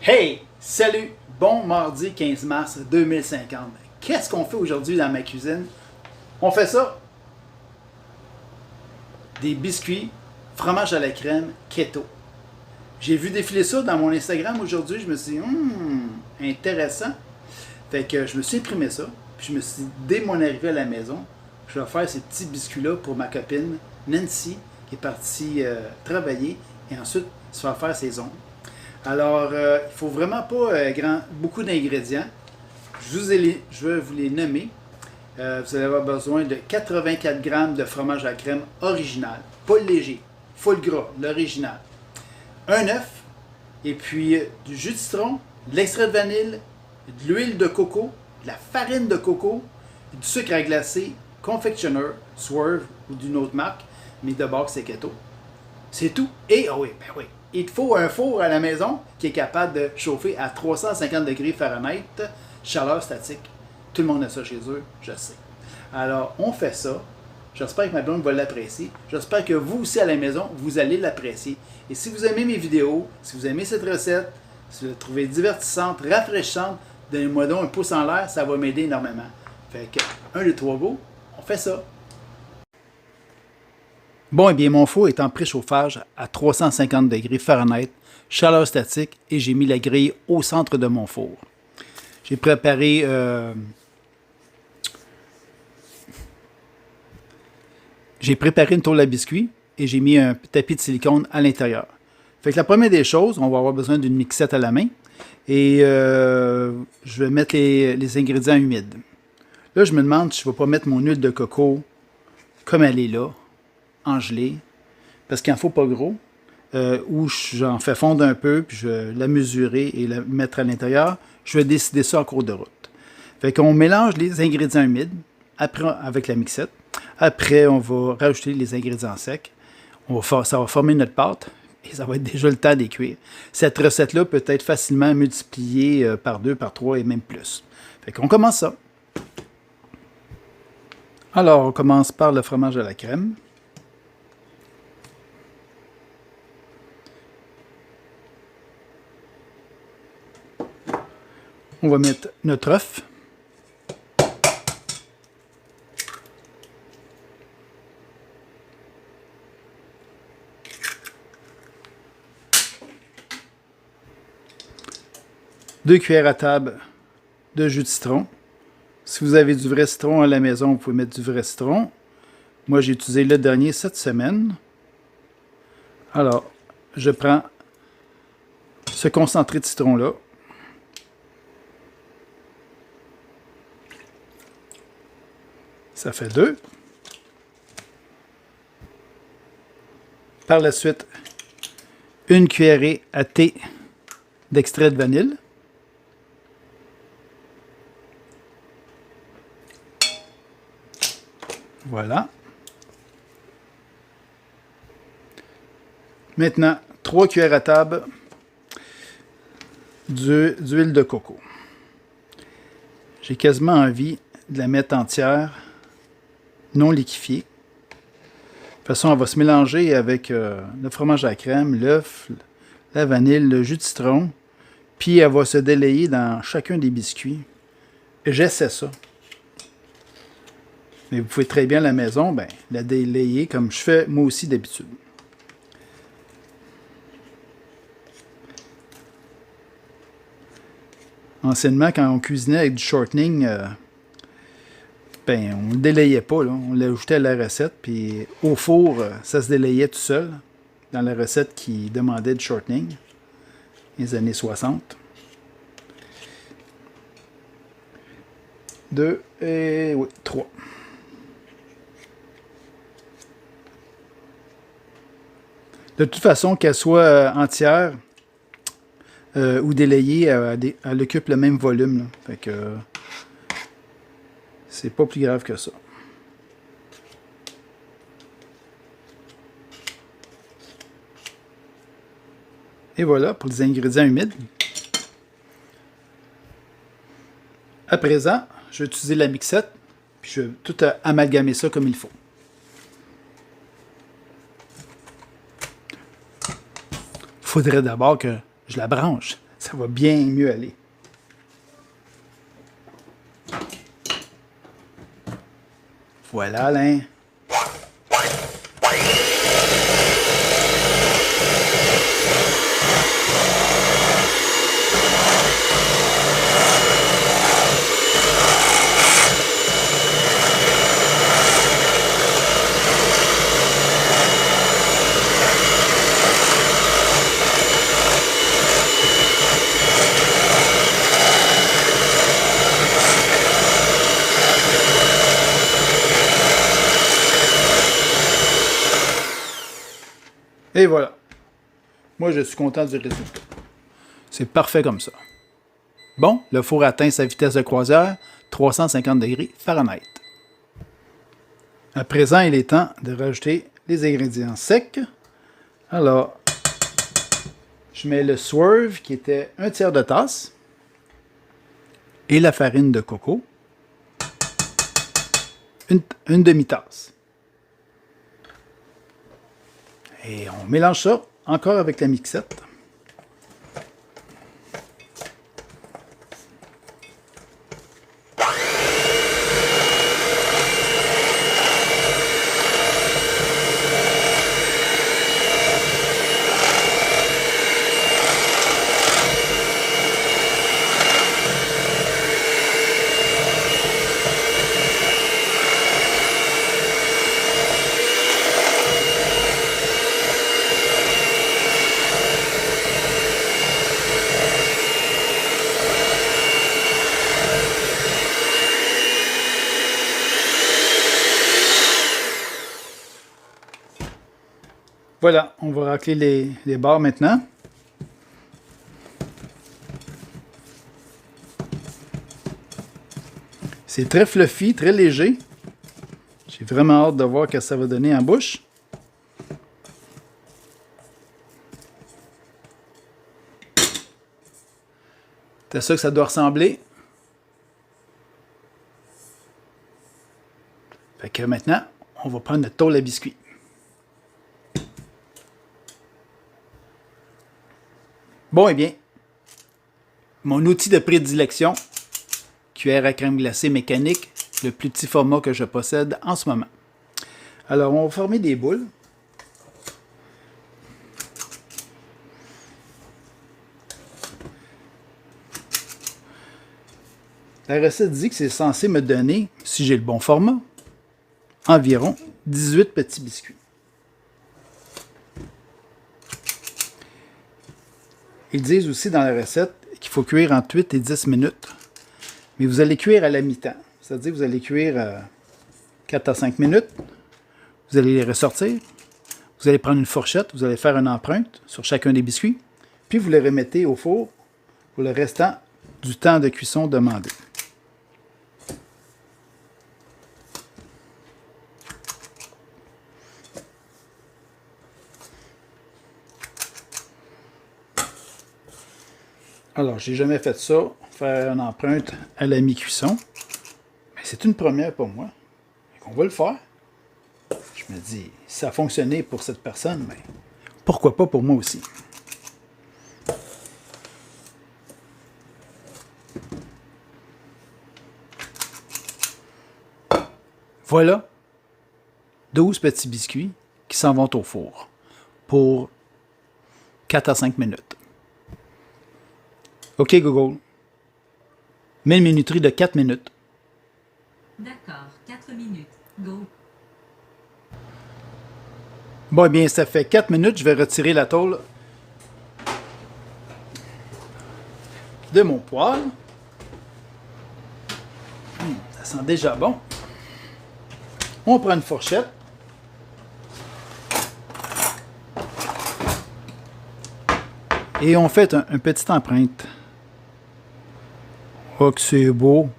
Hey! Salut! Bon mardi 15 mars 2050. Qu'est-ce qu'on fait aujourd'hui dans ma cuisine? On fait ça. Des biscuits, fromage à la crème, keto. J'ai vu défiler ça dans mon Instagram aujourd'hui. Je me suis dit, intéressant. Fait que je me suis imprimé ça. Puis je me suis dit, dès mon arrivée à la maison, je vais faire ces petits biscuits-là pour ma copine Nancy, qui est partie travailler. Et ensuite, se faire faire ses ongles. Alors, il ne faut vraiment pas beaucoup d'ingrédients. Je vais vous les nommer. Vous allez avoir besoin de 84 g de fromage à la crème original, pas le léger, full gras, l'original. Un œuf, et puis du jus de citron, de l'extrait de vanille, de l'huile de coco, de la farine de coco, du sucre à glacer, Confectioner, Swerve ou d'une autre marque, mais de base c'est keto. C'est tout. Et, il te faut un four à la maison qui est capable de chauffer à 350 degrés Fahrenheit, chaleur statique. Tout le monde a ça chez eux, je sais. Alors, on fait ça. J'espère que ma blonde va l'apprécier. J'espère que vous aussi à la maison, vous allez l'apprécier. Et si vous aimez mes vidéos, si vous aimez cette recette, si vous la trouvez divertissante, rafraîchissante, donnez-moi donc un pouce en l'air, ça va m'aider énormément. Fait que, 1, 2, 3, go, on fait ça. Bon, eh bien, mon four est en préchauffage à 350 degrés Fahrenheit, chaleur statique, et j'ai mis la grille au centre de mon four. J'ai préparé une tôle à biscuits et j'ai mis un tapis de silicone à l'intérieur. Fait que la première des choses, on va avoir besoin d'une mixette à la main et je vais mettre les ingrédients humides. Là, je me demande si je ne vais pas mettre mon huile de coco comme elle est là, en gelée, parce qu'il n'en faut pas gros, où j'en fais fondre un peu, puis je vais la mesurer et la mettre à l'intérieur. Je vais décider ça en cours de route. Fait qu'on mélange les ingrédients humides, après avec la mixette. Après, on va rajouter les ingrédients secs. Ça va former notre pâte, et ça va être déjà le temps d'y cuire. Cette recette-là peut être facilement multipliée par 2, par 3 et même plus. Fait qu'on commence ça. Alors, on commence par le fromage à la crème. On va mettre notre œuf. Deux cuillères à table de jus de citron. Si vous avez du vrai citron à la maison, vous pouvez mettre du vrai citron. Moi, j'ai utilisé le dernier cette semaine. Alors, je prends ce concentré de citron-là. Ça fait 2. Par la suite, une cuillerée à thé d'extrait de vanille. Voilà. Maintenant, 3 cuillères à table d'huile de coco. J'ai quasiment envie de la mettre entière, non liquéfiée. De toute façon, elle va se mélanger avec le fromage à la crème, l'œuf, la vanille, le jus de citron, puis elle va se délayer dans chacun des biscuits. J'essaie ça. Mais vous pouvez très bien à la maison la délayer comme je fais moi aussi d'habitude. Anciennement, quand on cuisinait avec du shortening, on ne le délayait pas. Là. On l'ajoutait à la recette, puis au four, ça se délayait tout seul dans la recette qui demandait du shortening, les années 60. 2 et 3. De toute façon, qu'elle soit entière ou délayée, elle occupe le même volume. Là. Fait que c'est pas plus grave que ça. Et voilà pour les ingrédients humides. À présent, je vais utiliser la mixette, puis je vais tout amalgamer ça comme il faut. Faudrait d'abord que je la branche. ça va bien mieux aller. Voilà, Alain. Et voilà. Moi, je suis content du résultat. C'est parfait comme ça. Bon, le four atteint sa vitesse de croisière, 350 degrés Fahrenheit. À présent, il est temps de rajouter les ingrédients secs. Alors, je mets le swerve qui était 1/3 de tasse et la farine de coco, une demi-tasse. Et on mélange ça encore avec la mixette. Voilà, on va racler les barres maintenant. C'est très fluffy, très léger. J'ai vraiment hâte de voir ce que ça va donner en bouche. C'est ça que ça doit ressembler. Fait que maintenant, on va prendre notre tôle à biscuits. Bon, eh bien, mon outil de prédilection, cuillère à crème glacée mécanique, le plus petit format que je possède en ce moment. Alors, on va former des boules. La recette dit que c'est censé me donner, si j'ai le bon format, environ 18 petits biscuits. Ils disent aussi dans la recette qu'il faut cuire entre 8 et 10 minutes. Mais vous allez cuire à la mi-temps. C'est-à-dire que vous allez cuire 4 à 5 minutes. Vous allez les ressortir. Vous allez prendre une fourchette. Vous allez faire une empreinte sur chacun des biscuits. Puis vous les remettez au four pour le restant du temps de cuisson demandé. Alors, j'ai jamais fait ça, faire une empreinte à la mi-cuisson. Mais c'est une première pour moi. On va le faire. Je me dis, si ça a fonctionné pour cette personne, mais pourquoi pas pour moi aussi? Voilà 12 petits biscuits qui s'en vont au four pour 4 à 5 minutes. OK, Google. Mets une minuterie de 4 minutes. D'accord, 4 minutes. Go. Bon, eh bien, ça fait 4 minutes. Je vais retirer la tôle de mon poêle. Ça sent déjà bon. On prend une fourchette. Et on fait un petite empreinte. Oh, que c'est beau!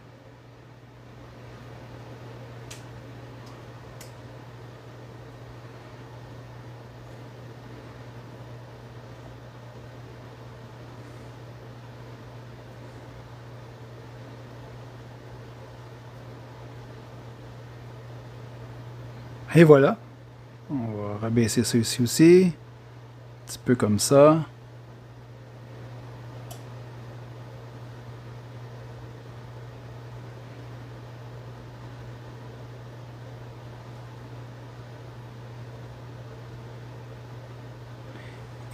Et voilà. On va rabaisser ça ici aussi. Un petit peu comme ça.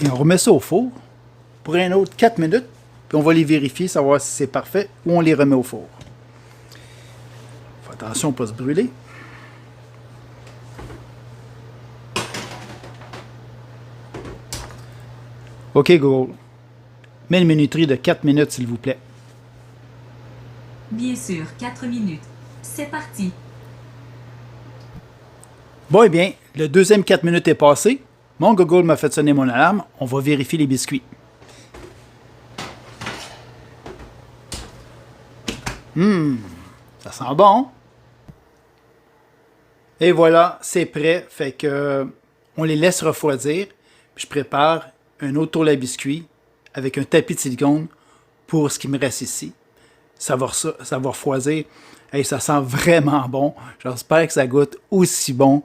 Et on remet ça au four pour un autre 4 minutes. Puis on va les vérifier, savoir si c'est parfait ou on les remet au four. Faut attention à ne pas se brûler. OK, Google. Mets une minuterie de 4 minutes, s'il vous plaît. Bien sûr, 4 minutes. C'est parti. Bon, eh bien, le deuxième 4 minutes est passé. Mon Google m'a fait sonner mon alarme. On va vérifier les biscuits. Ça sent bon. Et voilà, c'est prêt. Fait que on les laisse refroidir. Puis je prépare un autre tour à biscuits avec un tapis de silicone pour ce qui me reste ici. Ça va refroidir. Et ça sent vraiment bon. J'espère que ça goûte aussi bon.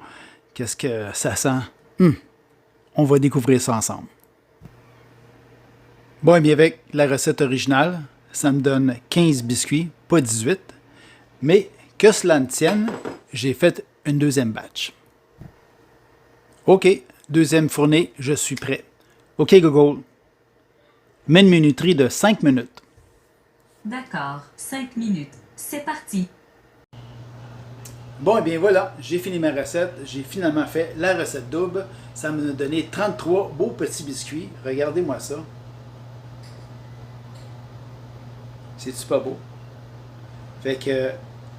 Qu'est-ce que ça sent? On va découvrir ça ensemble. Bon, et bien avec la recette originale, ça me donne 15 biscuits, pas 18. Mais que cela ne tienne, j'ai fait une deuxième batch. OK, deuxième fournée, je suis prêt. OK, Google. Mets une minuterie de 5 minutes. D'accord, 5 minutes. C'est parti. Bon, et bien voilà, j'ai fini ma recette. J'ai finalement fait la recette double. Ça m'a donné 33 beaux petits biscuits. Regardez-moi ça. C'est-tu pas beau? Fait que,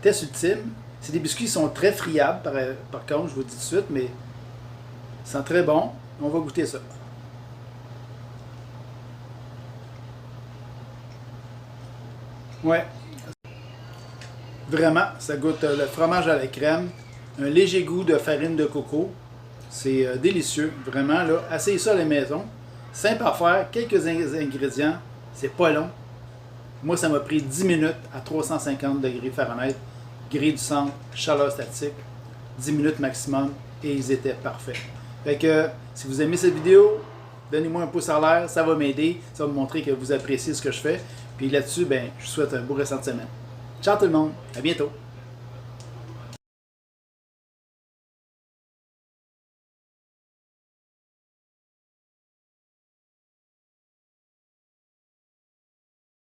test ultime. C'est des biscuits qui sont très friables, par contre, je vous dis tout de suite, mais ils sont très bons. On va goûter ça. Ouais. Vraiment, ça goûte le fromage à la crème, un léger goût de farine de coco. C'est délicieux, vraiment, là. Essayez ça à la maison. Simple à faire, quelques ingrédients, c'est pas long. Moi, ça m'a pris 10 minutes à 350 degrés Fahrenheit, grille du centre, chaleur statique, 10 minutes maximum, et ils étaient parfaits. Fait que, si vous aimez cette vidéo, donnez-moi un pouce en l'air, ça va m'aider, ça va me montrer que vous appréciez ce que je fais. Puis là-dessus, ben, je vous souhaite un beau restant de semaine. Ciao tout le monde, à bientôt!